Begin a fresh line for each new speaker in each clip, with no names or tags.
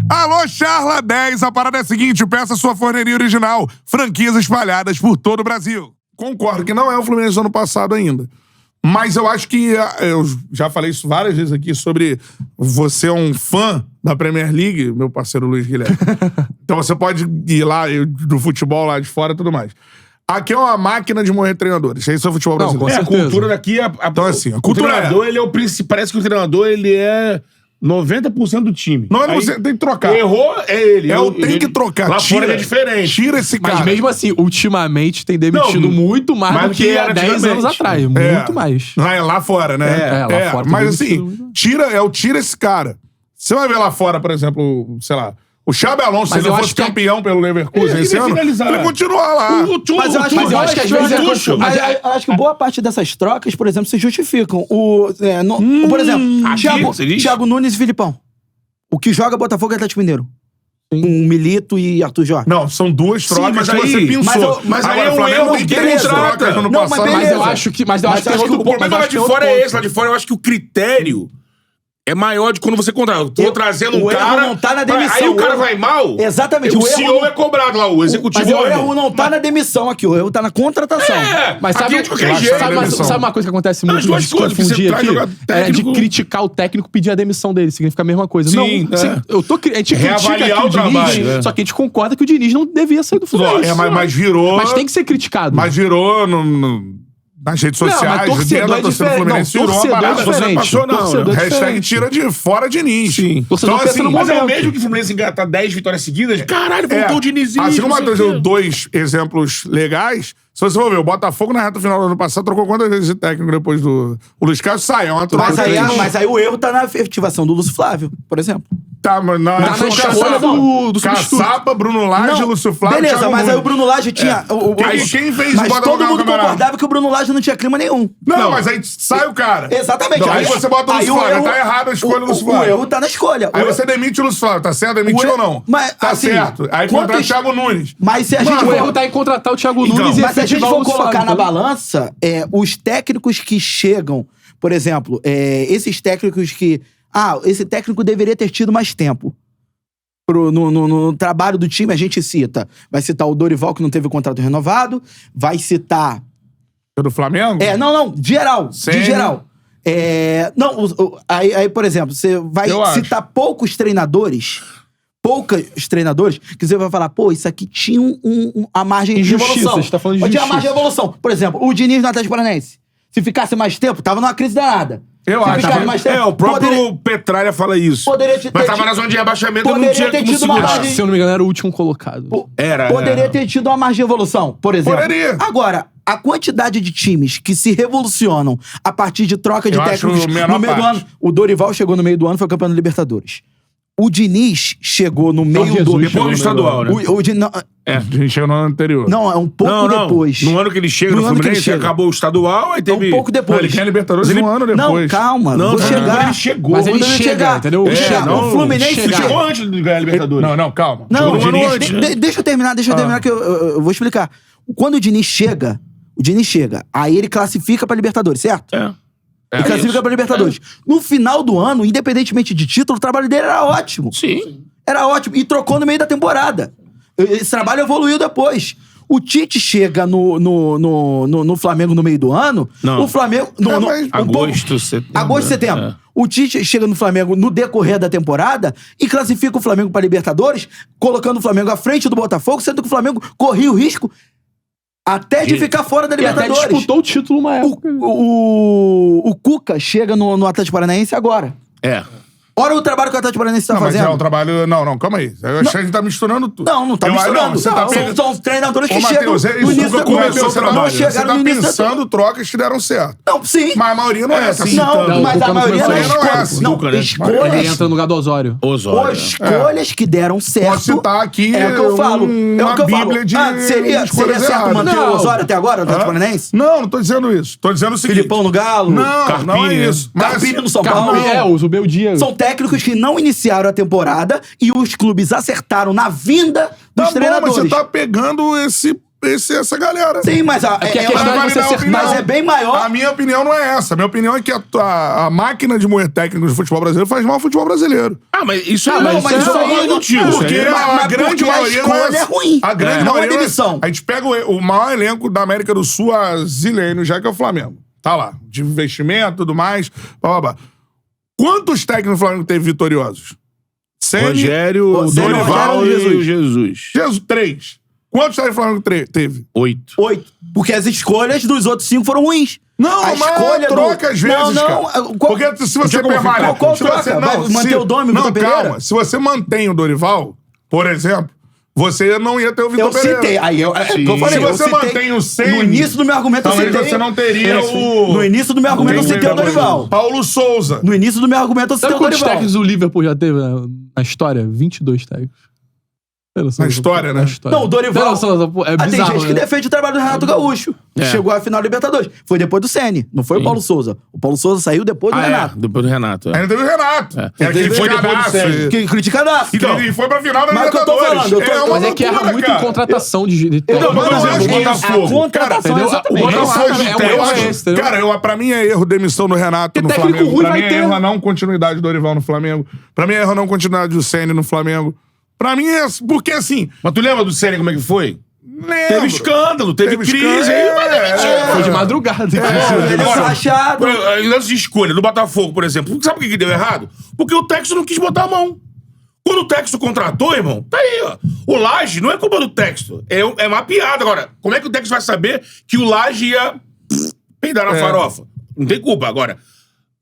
Alô, Charla 10, a parada é a seguinte, peça sua forneria original, franquias espalhadas por todo o Brasil. Concordo que não é o Fluminense do ano passado ainda. Mas eu acho que, eu já falei isso várias vezes aqui, sobre você é um fã da Premier League, meu parceiro Luiz Guilherme. Então você pode ir lá, do futebol lá de fora e tudo mais. Aqui é uma máquina de morrer treinadores. Esse é o futebol brasileiro.
A cultura daqui...
Então assim, a
o
cultura
treinador, ele é o principal... Parece que o treinador, ele é 90% do time.
Não, você tem que trocar.
Errou, é ele.
Tem que trocar.
Lá fora é diferente.
Tira esse cara.
Mas mesmo assim, ultimamente tem demitido muito mais do que há 10 anos atrás. Muito mais.
Lá fora, né?
Lá fora.
Mas assim, tira esse cara. Você vai ver lá fora, por exemplo, sei lá, o Xabi Alonso, se ele fosse campeão pelo Leverkusen esse ano, ele continua lá.
Mas eu acho que às vezes
eu acho que boa parte dessas trocas, por exemplo, se justificam. Por exemplo, Thiago Nunes e Filipão. O que joga Botafogo é Atlético Mineiro. Com Milito e Arthur Jorge.
Não, são duas trocas que você pensou.
Mas aí é um erro que ele trata.
Mas eu acho que
o problema lá de fora é esse. Lá de fora eu acho que o critério é maior de quando você contrata. Eu tô trazendo um cara...
O erro não tá na demissão.
Aí o cara vai mal...
Exatamente.
O CEO é cobrado lá, o executivo...
Mas o erro não tá na demissão aqui, o erro tá na contratação.
Mas sabe uma coisa que acontece muito de se confundir aqui? É de criticar o técnico e pedir a demissão dele. Significa a mesma coisa.
Sim,
não, a gente critica aqui o Diniz, só que a gente concorda que o Diniz não devia sair do Fluminense.
Mas virou...
Mas tem que ser criticado.
Mas virou nas redes sociais,
mas torcedor é diferente. Torcedor é diferente.
Hashtag tira de fora Diniz.
Sim.
Torcedor pensa no momento. Mas é o mesmo que o Fluminense engatar 10 vitórias seguidas. Caralho, voltou o Dinizinho.
Assim como deu dois exemplos legais, se você for ver, o Botafogo na reta final do ano passado trocou quantas vezes de técnico depois do... O Luiz Carlos sai, é uma troca.
Mas aí o erro tá na efetivação do Lúcio Flávio, por exemplo.
Tá, mas na
escolha do
Caçapa, Bruno Lage, Lúcio Flávio.
Beleza, mas aí o Bruno Lage tinha.
Aí quem fez
mas todo mundo concordava que o Bruno Lage não tinha clima nenhum.
Não, mas aí sai o cara.
Exatamente.
Aí você bota o Lúcio Flávio. Tá errado a escolha do Lúcio Flávio.
O erro tá na escolha.
Aí você demite o Lúcio Flávio, tá certo? Demitiu ou não? Tá certo. Aí contrata o Thiago Nunes.
Mas se a gente.
O erro tá em contratar o Thiago Nunes e
mas se a gente for colocar na balança, os técnicos que chegam, por exemplo, esses técnicos que. Esse técnico deveria ter tido mais tempo. No trabalho do time, a gente vai citar o Dorival, que não teve o contrato renovado, vai citar...
Do Flamengo?
Geral, de geral. Aí, por exemplo, você vai citar poucos treinadores, que você vai falar, isso aqui tinha a margem de evolução.
Você tá falando de
tinha a margem de evolução. Por exemplo, o Diniz no Atlético Paranaense. Se ficasse mais tempo, tava numa crise danada.
Eu acho. O próprio Petralha fala isso. Mas tava na zona de rebaixamento e não tinha como segurar.
Se eu não me engano, era o último colocado.
Poderia ter tido uma margem de evolução, por exemplo.
Poderia.
Agora, a quantidade de times que se revolucionam a partir de troca de técnicos no meio do ano. O Dorival chegou no meio do ano, foi campeão da Libertadores. O Diniz chegou no meio do...
Depois do estadual, né?
A gente chegou no ano anterior.
Não, é um pouco depois.
No ano que ele chega no Fluminense, acabou o estadual, aí teve...
Um pouco depois.
Ele ganha Libertadores um ano depois.
Não, calma. Vou chegar.
Ele chegou.
Mas ele chega, entendeu?
O Fluminense
chegou antes de ganhar a Libertadores.
Não, calma.
Não, deixa eu terminar que eu vou explicar. Quando o Diniz chega, aí ele classifica pra Libertadores, certo? Ele classifica pra Libertadores. No final do ano, independentemente de título, o trabalho dele era ótimo.
Sim.
Era ótimo. E trocou no meio da temporada. Esse trabalho evoluiu depois. O Tite chega no Flamengo no meio do ano.
Não.
O Flamengo...
Agosto, setembro.
O Tite chega no Flamengo no decorrer da temporada e classifica o Flamengo pra Libertadores, colocando o Flamengo à frente do Botafogo, sendo que o Flamengo corria o risco até de ficar fora da Libertadores.
Até disputou o título uma época.
O Cuca chega no Atlético Paranaense agora. Olha o trabalho que o Atlético Paranaense tá fazendo.
Mas é um trabalho... Não, calma aí. Eu acho que a gente tá misturando tudo.
Não tá misturando. São treinadores que chegam no início da
trabalho. Você tá pensando trocas que deram certo.
Não, sim.
Mas a maioria não é assim.
Não, mas a maioria não
é assim.
Escolhas...
Ele entra no lugar do Osório.
Escolhas que deram certo...
Posso citar aqui
é o que eu falo.
uma bíblia de
seria certo manter o Osório até agora, no Atlético Paranaense?
Não tô dizendo isso. Tô dizendo o seguinte...
Filipão no Galo?
Não é isso.
Carpini no São Paulo?
O Beldia.
São técnicos que não iniciaram a temporada e os clubes acertaram na vinda dos treinadores.
Mas você tá pegando essa galera.
Sim, mas mas é bem maior.
A minha opinião não é essa. A minha opinião é que a máquina de moer técnicos do futebol brasileiro faz mal ao futebol brasileiro.
Mas isso
mas isso aí não
tio.
Porque a grande maioria
é ruim.
A grande maioria
não é demissão.
A gente pega o maior elenco da América do Sul há zilênios, já que é o Flamengo. Tá lá. De investimento e tudo mais. Blá. Quantos técnicos o Flamengo teve vitoriosos?
Rogério, Dorival e Jesus.
3. Quantos técnicos o Flamengo teve?
8.
Porque as escolhas dos outros 5 foram ruins.
Não, a escolha troca às vezes, cara. Porque se você permanece...
Qual troca? Vai manter o Dom e o Vitor Pereira?
Calma. Se você mantém o Dorival, por exemplo, você não ia ter o Vitor Pereira.
Eu citei. Aí eu falei,
se você mantém o Ceni...
No início do meu argumento eu citei...
você não teria o...
No início do meu argumento eu citei o Dorival.
Paulo Souza.
No início do meu argumento eu citei o Dorival.
Quantos técnicos o Liverpool já teve na história? 22 técnicos.
Na história, né?
Não, o Dorival...
É bizarro,
tem gente que defende o trabalho do Renato Gaúcho. Chegou à final da Libertadores. Foi depois do Ceni, não foi o Paulo Souza. O Paulo Souza saiu depois do Renato.
Depois do Renato.
Ainda teve o Renato.
Ele foi depois do Ceni.
Que criticadaço.
E foi pra final da Libertadores.
Mas é que erra muito em contratação de técnico.
Por exemplo, o Botafogo.
A contratação é exatamente.
O Botafogo, cara, pra mim é erro demissão do Renato no Flamengo. Pra mim é erro a não continuidade do Dorival no Flamengo. Pra mim é erro a não continuidade do Ceni no Flamengo. Pra mim é... Porque assim...
Mas tu lembra do Ceni como é que foi?
Lembro.
Teve escândalo, teve crise.
Foi de madrugada.
Ele é rachado.
Lance de escolha do Botafogo, por exemplo. Sabe por que deu errado? Porque o Texto não quis botar a mão. Quando o Texto contratou, irmão, tá aí, ó. O Laje não é culpa do Texto. É uma piada. Agora, como é que o Texto vai saber que o Laje ia peidar na farofa? Não tem culpa. Agora,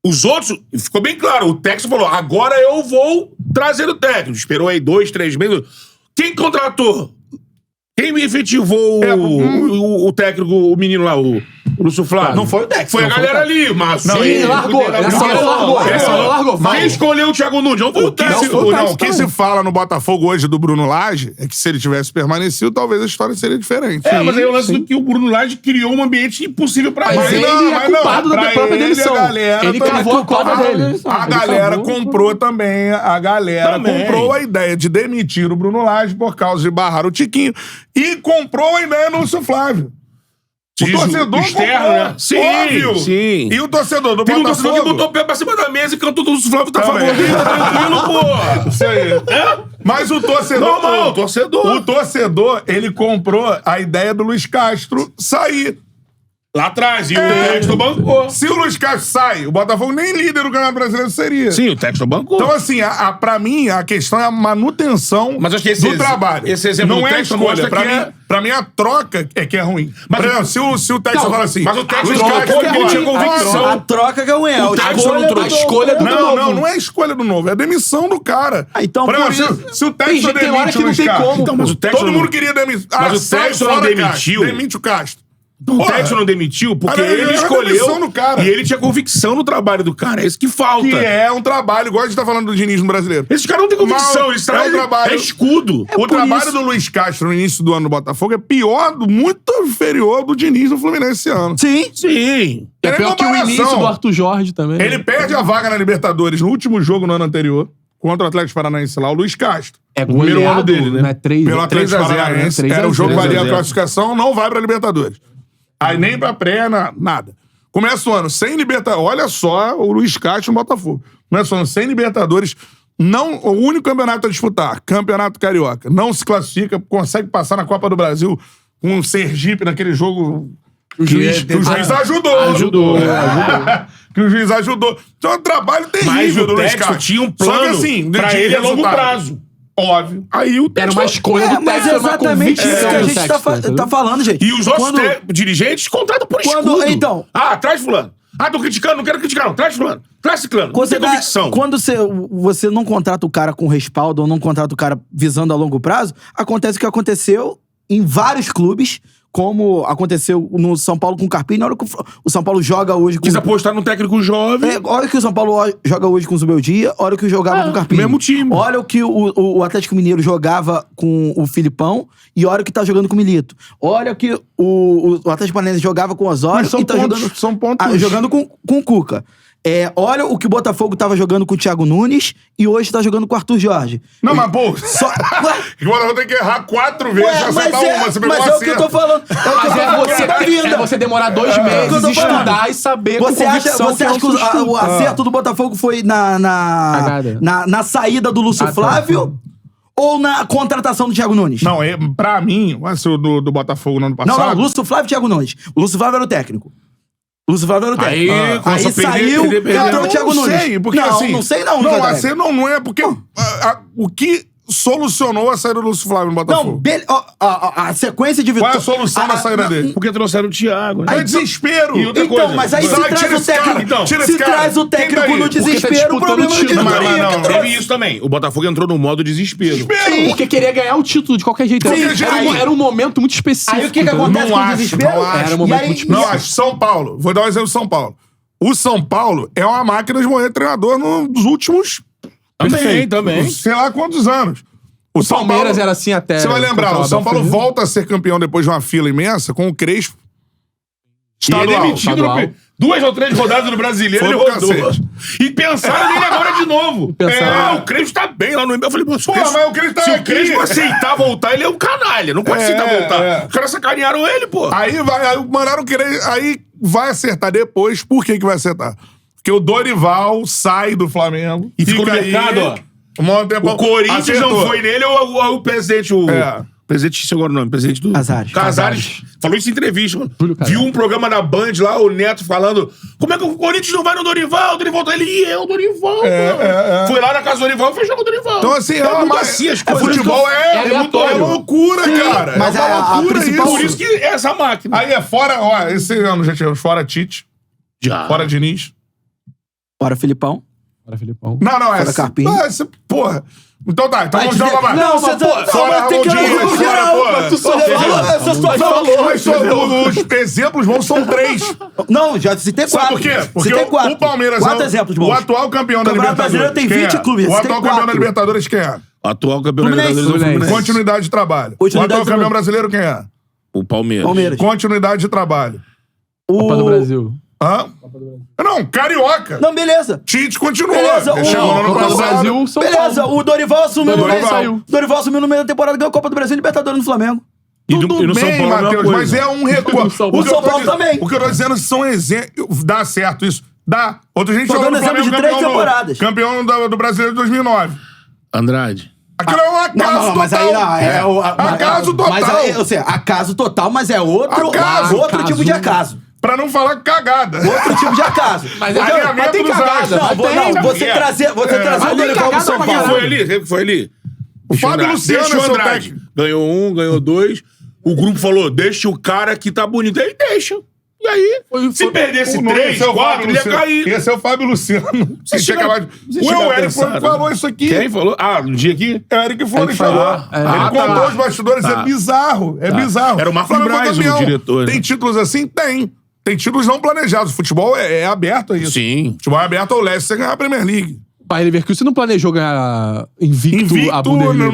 os outros, ficou bem claro. O Texto falou, agora eu vou trazer o técnico. Esperou aí 2, 3 meses. Quem contratou? Quem me efetivou o técnico, o menino lá, o Lúcio Flávio?
Não foi o técnico.
Foi a galera ali, mas...
Não, ele largou. Essa largou.
Quem escolheu o Thiago Nunes? Não foi o técnico.
O que se fala no Botafogo hoje do Bruno Lage é que se ele tivesse permanecido, talvez a história seria diferente.
Mas aí o lance do que o Bruno Lage criou um ambiente impossível pra ele.
Mas ele é culpado da própria demissão. Ele cavou a cova dele.
A galera comprou também. A galera comprou a ideia de demitir o Bruno Lage por causa de barrar o Tiquinho e comprou a ideia do Lúcio Flávio. O torcedor
externo,
comprou,
né? Sim,
óbvio.
Sim.
E o torcedor do
Tem um
Botafogo...
torcedor que botou o pé pra cima da mesa e cantou do Lúcio Flávio, tá a favor dele, tá tranquilo, pô.
Isso aí. Mas o torcedor...
Normal, o torcedor.
O torcedor, ele comprou a ideia do Luiz Castro sair.
Lá atrás, e o Texto bancou.
Se o Luiz Castro sai, o Botafogo nem líder do Campeonato Brasileiro seria.
Sim, o Texto bancou.
Então, assim, pra mim, a questão é a manutenção do trabalho.
Esse exemplo
não
do
é a
Texto
escolha.
mostra
Pra mim, a troca é que é ruim. Mas, por exemplo, se o Texto fala assim...
Mas o Texto
Luiz
trocou
Castro
porque ele tinha convicção.
A troca que é ruim.
A escolha do novo.
Não é a escolha do novo. É a demissão do cara.
Então,
por exemplo, se o Texto demite o Luiz Castro...
Então,
mas o Texto
todo mundo queria demitir.
Mas o Texto não demitiu.
Demite o Castro.
O Texto não demitiu porque ele escolheu e ele tinha convicção no trabalho do cara. É isso que falta.
Que é um trabalho, igual a gente tá falando do Diniz no Brasileiro.
Esses caras não têm convicção, eles trazem
trabalho.
É escudo.
O trabalho do Luiz Castro no início do ano no Botafogo é pior, muito inferior ao do Diniz no Fluminense esse ano.
Sim.
É pior que o início do Arthur Jorge também.
Ele perde a vaga na Libertadores no último jogo no ano anterior, contra o Atlético Paranaense lá, o Luiz Castro.
É o primeiro ano dele, né?
Pelo Atlético Paranaense. Era o jogo que valia a classificação, não vai pra Libertadores. Aí nem pra pré, nada. Começa o ano sem Libertadores. Olha só o Luiz Castro no Botafogo. Começa o ano sem Libertadores. O único campeonato a disputar, Campeonato Carioca. Não se classifica, consegue passar na Copa do Brasil com o Sergipe naquele jogo que o juiz ajudou.
Ajudou.
Que o juiz ajudou. Então é um trabalho terrível do Luiz Castro.
Tinha um plano.
Só que assim,
pra ele é longo prazo.
Óbvio.
Aí o
Era uma escolha do
Mas
Texto,
é exatamente isso que a gente tá falando, gente.
E os outros dirigentes contratam por escudo.
Então...
traz fulano. Tô criticando, não quero criticar não. Traz fulano. Traz ciclano. Não tem convicção.
Quando você não contrata o cara com respaldo ou não contrata o cara visando a longo prazo, acontece o que aconteceu em vários clubes, como aconteceu no São Paulo com o Carpini. Olha o que o São Paulo joga hoje com...
Quis apostar num técnico jovem.
Olha o que o São Paulo joga hoje com o Zubeldia, olha o que jogava com o Carpini.
Mesmo time.
Olha o que o Atlético Mineiro jogava com o Filipão e olha o que tá jogando com o Milito. Olha o que o Atlético Paranaense jogava com o Osório e tá jogando com o Cuca. Olha o que o Botafogo tava jogando com o Thiago Nunes e hoje tá jogando com o Arthur Jorge.
Não, mas, pô, o Botafogo tem que errar 4 vezes pra acertar uma. Você
mas é o que eu tô falando.
É você demorar 2 meses, estudar e saber
você acha que o acerto do Botafogo foi na saída do Lúcio Flávio ou na contratação do Thiago Nunes?
Não, pra mim, o do Botafogo no ano passado...
Não, Lúcio Flávio e Thiago Nunes. O Lúcio Flávio era o técnico. Aí saiu, entrou o Thiago Nunes.
Sei, porque
não,
assim...
Não sei não.
Não, assim não é porque... O que solucionou a saída do Lúcio Flávio no Botafogo?
A sequência de vitória...
Qual é a solução da saída dele?
Porque trouxeram o Thiago, né?
É desespero.
Então, mas aí se traz o técnico... Se traz o técnico no desespero, o problema é
não. Teve isso também. O Botafogo entrou no modo desespero.
Porque queria ganhar o título de qualquer jeito. Era um momento muito específico.
Aí o que acontece com o desespero?
Era um momento muito específico.
Não acho. São Paulo. Vou dar um exemplo de São Paulo. O São Paulo é uma máquina de moer treinador nos últimos...
Também.
Sei lá quantos anos.
O Palmeiras era assim até...
Você vai lembrar, o São Paulo volta a ser campeão depois de uma fila imensa com o Crespo.
Estadual. E é demitido no 2 ou 3 rodadas no Brasileiro, ele rodou. E pensaram nele agora de novo. O Crespo tá bem lá no... Eu falei, mas
o Crespo tá
se
aqui.
o Crespo aceitar voltar, ele é um canalha. Não pode aceitar voltar. Os caras sacanearam ele, pô.
Aí mandaram querer... Aí vai acertar depois. Por que vai acertar? Porque o Dorival sai do Flamengo.
E ficou no mercado, ó. O Corinthians não foi nele ou o presidente... O presidente, esqueci agora o nome. Presidente do... Casares. Falou isso em entrevista. Viu um programa na Band lá, o Neto falando... Como é que o Corinthians não vai no Dorival? O Dorival tá ali. É o Dorival, mano. Foi lá na casa do Dorival e fechou com o Dorival.
Então, assim, futebol é loucura, cara.
Mas a principal...
Por isso que é essa máquina.
Aí é fora... Ó, esse ano já tivemos fora Tite.
Já.
Fora Diniz.
Fora Filipão.
Não,
essa... Carpinho.
Porra. Então tá, então vamos jogar mais.
Não, você tá...
Fora Ramondinho, fora...
Tu só falou.
Os exemplos bons são 3.
Não, já citei 4.
Sabe por quê? Porque o Palmeiras...
4 exemplos bons.
O atual campeão da Libertadores.
O brasileiro tem 20 clubes.
O atual campeão da Libertadores quem é?
O atual campeão da Libertadores é o Fluminense.
Continuidade de trabalho. O atual campeão brasileiro quem é?
O Palmeiras.
Continuidade de trabalho.
Copa do Brasil.
Hã? Não, carioca.
Não, beleza.
Tite continuou.
Beleza,
chegou no ano
Copa do Brasil, São
beleza,
Paulo.
o Dorival assumiu
Dorival
assumiu no meio da temporada, ganhou a Copa do Brasil e Libertadores no Flamengo.
Tudo
no
bem,
São Paulo,
Matheus, mas é um recurso.
O São Paulo também.
O que eu tô dizendo são exemplos. Dá certo isso. Dá. Outra gente falou
dando
do Flamengo
exemplo de 3 temporadas.
Campeão do Brasileiro de 2009.
Andrade.
Aquilo é um acaso total.
Mas aí não,
acaso total.
Mas aí, ou seja, acaso total, mas é outro tipo de acaso.
Pra não falar cagada.
Outro tipo de acaso.
Mas tem cagada.
Não, você trazer o Dorival pro São Paulo.
Quem foi ali?
O Fábio Luciano é seu técnico.
Ganhou 1, ganhou 2. O grupo falou, deixa o cara que tá bonito. Aí deixa. E aí, se perdesse 3, 4, ele ia cair.
Esse é o Fábio Luciano.
O
Eric falou isso aqui.
Quem falou? No dia aqui?
O Eric Flores falou. Ele contou os bastidores. É bizarro. É bizarro.
Era o Marcos Braz, o diretor.
Tem títulos assim? Tem. Tem títulos não planejados. O futebol é aberto a isso.
Sim.
O futebol é aberto ao leste, você ganhar a Premier League.
O Bayer Leverkusen não planejou ganhar invicto a Bundesliga.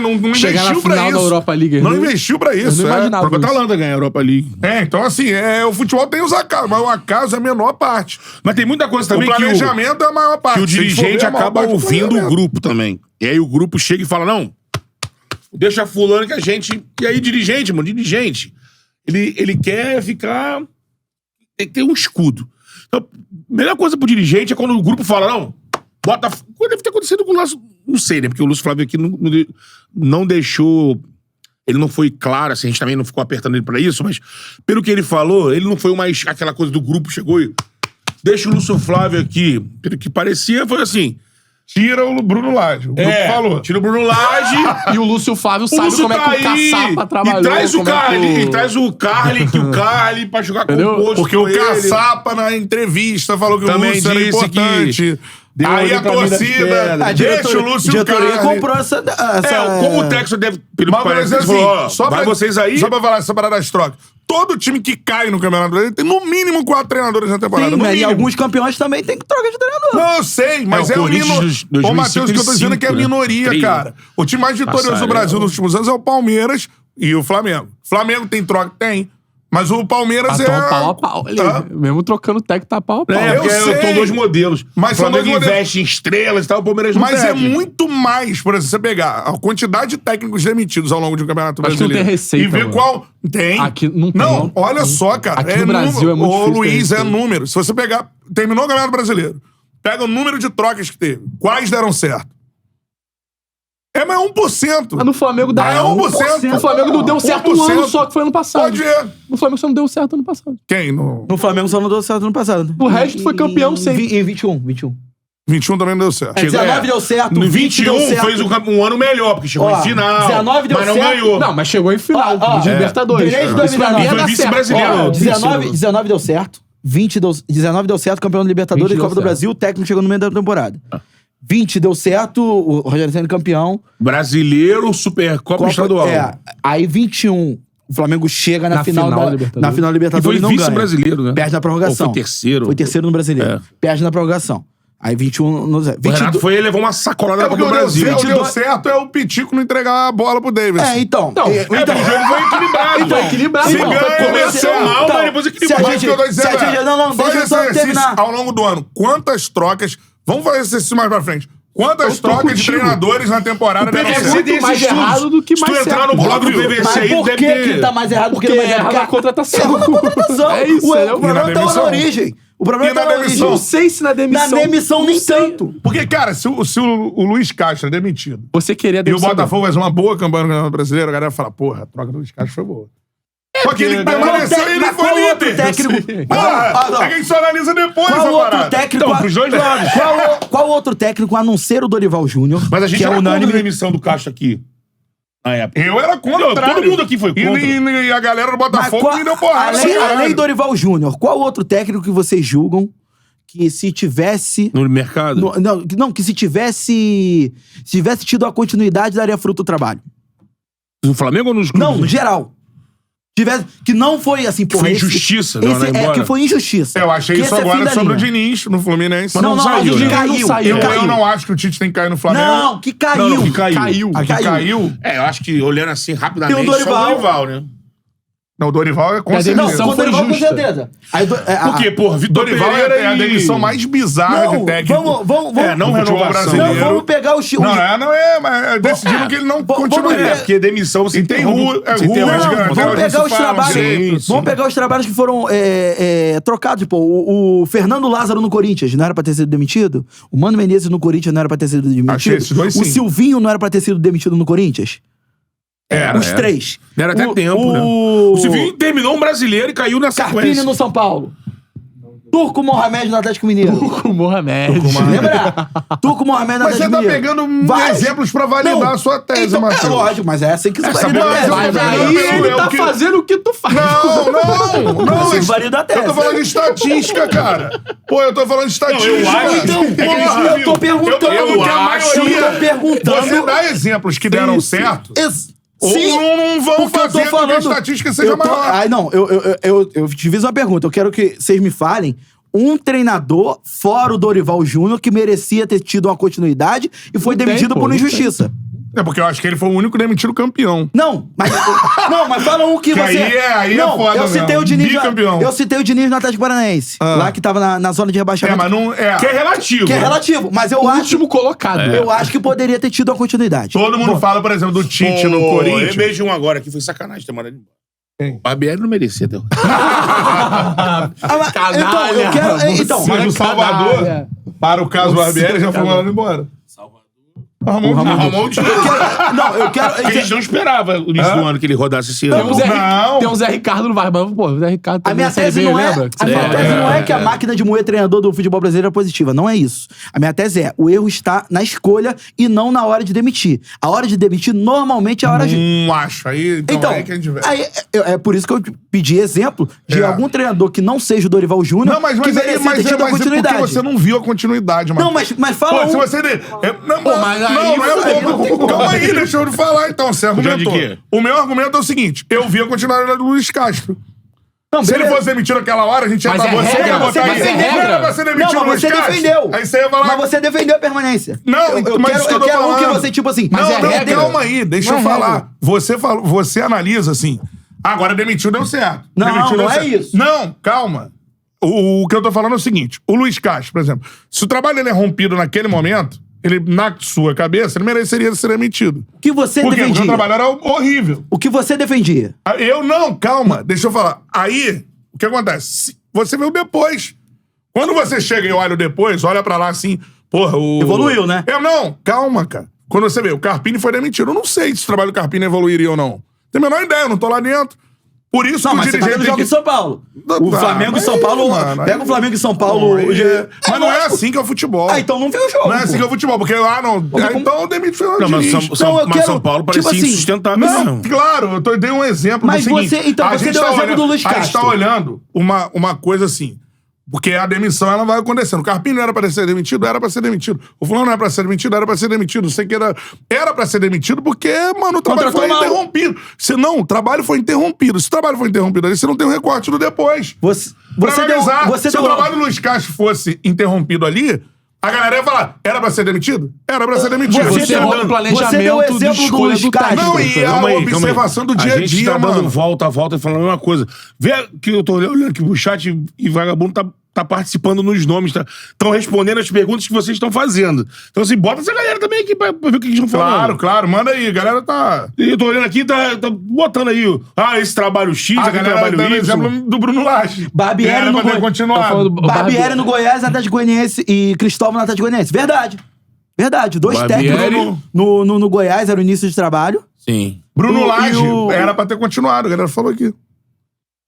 Não investiu
chegar na final da Europa League.
Não investiu pra isso.
Eu não imaginava
isso. O Atalanta ganha a Europa League.
Então assim, o futebol tem os acasos, mas o acaso é a menor parte.
Mas tem muita coisa também
que o planejamento é a maior parte.
Que o dirigente acaba ouvindo o grupo também. E aí o grupo chega e fala, não, deixa fulano que a gente... E aí dirigente, ele quer ficar... Tem que ter um escudo. Então, a melhor coisa pro dirigente é quando o grupo fala, não, bota... Deve ter acontecido com o Lúcio... Não sei, né? Porque o Lúcio Flávio aqui não deixou... Ele não foi claro, assim, a gente também não ficou apertando ele pra isso, mas pelo que ele falou, ele não foi mais aquela coisa do grupo, chegou e... Deixa o Lúcio Flávio aqui. Pelo que parecia, foi assim...
Tira o Bruno Lage. O grupo falou.
Tira o Bruno Lage.
E o Lúcio Flávio sabe como é que o Caçapa trabalhou.
E traz o Carly. E traz o Carly pra jogar com o posto.
Porque o Caçapa, na entrevista, falou que
também
o Lúcio era importante. Aí a torcida... Deixa o Lúcio Carly.
Comprou essa...
Como o Texas deve... Pelo que parece, ele falou, vai vocês aí...
Só pra falar essa parada das trocas. Todo time que cai no Campeonato Brasileiro tem no mínimo 4 treinadores na temporada.
Sim, e alguns campeões também tem que troca de treinador.
Não, eu sei, mas é o minoria. Ô, Matheus, o que eu tô dizendo é que é a minoria, cara. O time mais vitorioso do Brasil nos últimos anos é o Palmeiras e o Flamengo. Flamengo tem troca? Tem. Mas o Palmeiras
pau a pau ali. Mesmo trocando técnico, tá pau a pau.
Porque são dois modelos.
Mas
o Flamengo investe em estrelas e tal, o Palmeiras não
Mas é muito mais, por exemplo, você pegar a quantidade de técnicos demitidos ao longo de um campeonato brasileiro.
Acho que não tem receita,
e ver qual... Tem.
Aqui não tem.
Não, olha só, cara.
Aqui no Brasil é muito difícil.
Ô, Luiz, é número. Se você pegar... Terminou o campeonato brasileiro. Pega o número de trocas que teve. Quais deram certo? Mas 1%.
Mas no Flamengo dá
1%.
No Flamengo não deu certo um ano só, que foi ano passado.
Pode ver.
No Flamengo só não deu certo ano passado.
Quem? No
Flamengo só não deu certo ano passado.
O resto foi campeão sempre.
Em 21.
21 também não deu certo.
19 deu certo.
No
20
21
deu certo.
fez um ano melhor, porque chegou em final.
19 deu
mas não
certo.
ganhou.
Não, mas chegou em final de Libertadores.
Desde
Isso pra
2019
mim ia
foi
dar
vice-brasileiro.
certo.
19 deu certo. 19 deu certo, campeão da Libertadores e Copa do Brasil. O técnico chegou no meio da temporada. 20 deu certo, o Rogério Ceni campeão.
Brasileiro, Supercopa Estadual.
Aí 21, o Flamengo chega na final da Libertadores
E foi
e não ganha.
vice-brasileiro, né?
Perde na prorrogação.
Ou foi terceiro.
Foi terceiro no Brasileiro. Perde na prorrogação. Aí 21...
O Renato foi e levou uma sacolada da Copa do Brasil.
O que deu certo é o Pitico não entregar a bola pro Davis.
Então...
o jogo foi equilibrado.
Foi equilibrado.
Se ganha, começou mal, mas depois equilibrou.
Mas o que eu tô dizendo
deixa eu só terminar.
Ao longo do ano, quantas trocas... Vamos fazer esse exercício mais pra frente. Quantas trocas de treinadores na temporada deram certo?
Muito mais errado do que mais certo.
Se tu entrar no blog do PVC aí,
por
deve
que
ter...
tá mais errado?
Porque erra na contratação.
Erra na contratação.
É isso,
O problema tá na origem. O problema tá na origem.
Não sei se na demissão...
Na demissão nem tanto.
Porque, cara, se o Luiz Castro é demitido
Você queria
e o
demissão
Botafogo faz uma boa campanha no Campeonato Brasileiro, a galera fala, porra, a troca do Luiz Castro foi boa. Porque ele permaneceu e ele foi líder. Porra, é que a gente só analisa depois
Qual
essa
outro
parada.
técnico...
Então, pros dois lados.
Qual outro técnico, a não ser o Dorival Júnior,
Mas a gente
que é
era contra a
unânime...
demissão do Castro aqui. Na época.
Eu era contra.
Todo mundo aqui foi contra.
E a galera do Botafogo me deu porrada.
Além do Dorival Júnior, qual outro técnico que vocês julgam que se tivesse...
No mercado?
Não, que se tivesse tido a continuidade, daria fruto do trabalho?
No Flamengo ou nos clubes?
Não, no geral. Que não foi assim, porra.
Foi injustiça, não, né?
Que foi injustiça.
Eu achei isso agora sobre o Diniz, no Fluminense.
Mas não saiu,
né?
caiu.
Eu não acho que o Tite tem que cair no Flamengo.
Não, que caiu.
Não, que caiu.
Caiu?
Eu acho que olhando assim rapidamente,
Tem o Dorival.
só o Dorival, né?
Não, o Dorival é com certeza.
Não, o Dorival com certeza.
Por quê? Porra, Vitor
Dorival
Pereira
é a demissão mais bizarra de técnico.
Vamos,
não renovou
brasileiro.
Não, vamos pegar o Chico.
Mas decidiram que ele não continuaria.
Porque demissão você
tem
Vamos
pegar os trabalhos. Vamos pegar os trabalhos que foram trocados. Pô, o Fernando Lázaro no Corinthians não era pra ter sido demitido? O Mano Menezes no Corinthians não era pra ter sido demitido?
Esses dois, sim.
O Silvinho não era pra ter sido demitido no Corinthians? Os três.
Era até tempo, né? O Silvinho terminou um brasileiro e caiu na sequência.
Carpini no São Paulo. Turco Mohamed no Atlético Mineiro.
Turco Mohamed.
Lembra? Turco Mohamed no
Mas você
Atlético
tá
Mineiro.
pegando exemplos pra validar a sua tese,
então,
Matheus.
Lógico, mas é assim que se valida a tese.
Mas aí ele tá fazendo o que tu faz.
Não.
Assim valida a tese.
Eu tô falando de estatística, cara. Pô, eu tô falando de estatística.
Eu acho.
Então, porra, eu tô perguntando.
Eu acho.
Eu tô perguntando.
Você dá exemplos que deram certo.
Sim,
ou não vão fazer com que a estatística seja maior.
Não, eu te fiz uma pergunta. Eu quero que vocês me falem um treinador, fora o Dorival Júnior, que merecia ter tido uma continuidade e foi demitido por injustiça.
É porque eu acho que ele foi o único demitido campeão.
Não, mas fala um que você...
Aí é foda
eu citei
mesmo.
o Diniz.
Bicampeão.
Eu citei o Diniz no Atlético Paranaense. Lá que tava na zona de rebaixamento.
Mas não...
Que é relativo.
Que é relativo, mas eu
O
acho...
último colocado.
Eu acho que poderia ter tido uma continuidade.
Todo mundo fala, por exemplo, do Tite no Corinthians.
Eu beijei um agora que foi sacanagem ter mandado embora. O Barbieri não merecia ter.
Canalha.
Eu quero... Então,
Mas o Salvador, para o caso Barbieri, já foi mandado embora.
Arrumou o dinheiro.
eu quero...
A gente não esperava o início do ano que ele rodasse esse ano.
Tem um Zé Ricardo no VAR, mas, pô, o Zé Ricardo...
A minha tese não é que a máquina de moer treinador do futebol brasileiro é positiva. Não é isso. A minha tese é, o erro está na escolha e não na hora de demitir. A hora de demitir, normalmente, é a hora de...
acho. Então aí que a gente vê.
É por isso que eu pedi exemplo de algum treinador que não seja o Dorival Júnior,
Não, mas
que merecia ter tido a continuidade.
É porque você não viu a continuidade, mano.
Não, mas fala
Pô, se você... Calma aí, deixa eu falar então. Você argumentou. O meu argumento é o seguinte: eu vi a continuidade do Luiz Castro.
Não,
se ele fosse demitido naquela hora, a gente ia estar...
Você ia botar aí.
Não era pra ser demitido no Luiz Castro.
Defendeu.
Aí você ia falar...
Mas você defendeu a permanência.
Não,
eu quero um que você, tipo assim...
Calma aí, deixa eu falar. Você analisa assim... Agora demitiu, deu certo.
Não,
Demitiu,
não
deu
é
certo.
isso.
Não, calma. O que eu tô falando é o seguinte. O Luiz Castro, por exemplo, se o trabalho dele é rompido naquele momento, ele, na sua cabeça, ele mereceria ser demitido.
O que você
Por quê?
defendia?
Porque o trabalho era horrível.
O que você defendia?
Eu não, calma, deixa eu falar. Aí, o que acontece? Você vê o depois. Quando você chega e olha o depois, olha pra lá assim, porra,
Evoluiu, né?
Não, calma, cara. Quando você vê, o Carpini foi demitido. Eu não sei se o trabalho do Carpini evoluiria ou não. Tenho a menor ideia, eu não tô lá dentro. Por isso
Não,
que o
mas você tá
dirigente
vendo o jogo de São Paulo. O Flamengo e São Paulo...
mano,
pega o Flamengo e São Paulo...
Mas não é assim que é o futebol.
Ah, então não viu o jogo.
Não é assim que é o futebol, porque então demite o Fernando
Não, mas
Diniz.
São Paulo parecia
tipo assim,
insustentável.
Não, claro, eu dei um exemplo
Mas
do seguinte.
você deu o exemplo do Luiz Castro.
A gente tá olhando uma coisa assim, porque a demissão, ela vai acontecendo. O Carpini não era pra ser demitido? Era pra ser demitido. O fulano não era pra ser demitido? Era pra ser demitido. Não sei o que era pra ser demitido porque, mano, o trabalho foi interrompido. O trabalho foi interrompido. Se o trabalho foi interrompido ali, você não tem um recorte do depois. Se o trabalho do Luiz Castro fosse interrompido ali, a galera ia falar, era pra ser demitido? Era pra ser demitido.
Você deu o planejamento de escolha do Castro.
Não, e a observação do dia a dia,
A gente tá
mano.
dando volta e falando a mesma coisa. Vê que eu tô olhando que o chat e vagabundo tá participando nos nomes, estão respondendo as perguntas que vocês estão fazendo. Então, assim, bota essa galera também aqui pra ver o que eles estão falando.
Claro, manda aí, a galera tá...
E eu tô olhando aqui, tá botando aí, esse trabalho X, aquele trabalho
dando
Y.
exemplo do Bruno Lage.
Barbieri no
Goiás. Continuado.
Barbieri no Goiás, Atlético Goianiense e Cristóvão no Atlético Goianiense. Verdade. Dois técnicos no Goiás, era o início de trabalho.
Sim.
Bruno Lage era pra ter continuado, a galera falou aqui.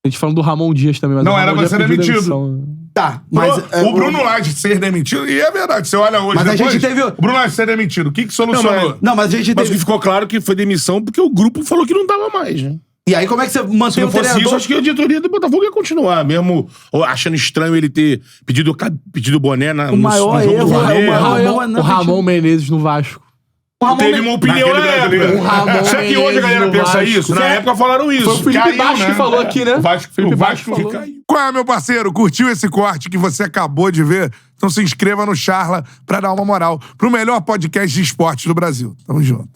A gente falando do Ramon Dias também. Mas
não, era pra ser demitido.
Tá, mas...
O Bruno Lage ser demitido, e é verdade, você olha hoje
mas
depois,
a gente teve...
o Bruno Lage ser demitido, o que solucionou?
Mas a gente
Mas
teve...
o que ficou claro que foi demissão porque o grupo falou que não dava mais, né?
E aí como é que você mantém
Se não
o
fosse
treinador?
isso, acho que a diretoria do Botafogo ia continuar, mesmo achando estranho ele ter pedido boné no
maior
jogo do
erro,
Flamengo.
O Ramon Menezes no Vasco.
Teve uma opinião na época. Será que hoje a galera pensa isso? Na época falaram isso.
Foi o Felipe Bastos que falou aqui, né?
O Vasco
falou.
Qual é, meu parceiro? Curtiu esse corte que você acabou de ver? Então se inscreva no Charla pra dar uma moral pro melhor podcast de esportes do Brasil. Tamo junto.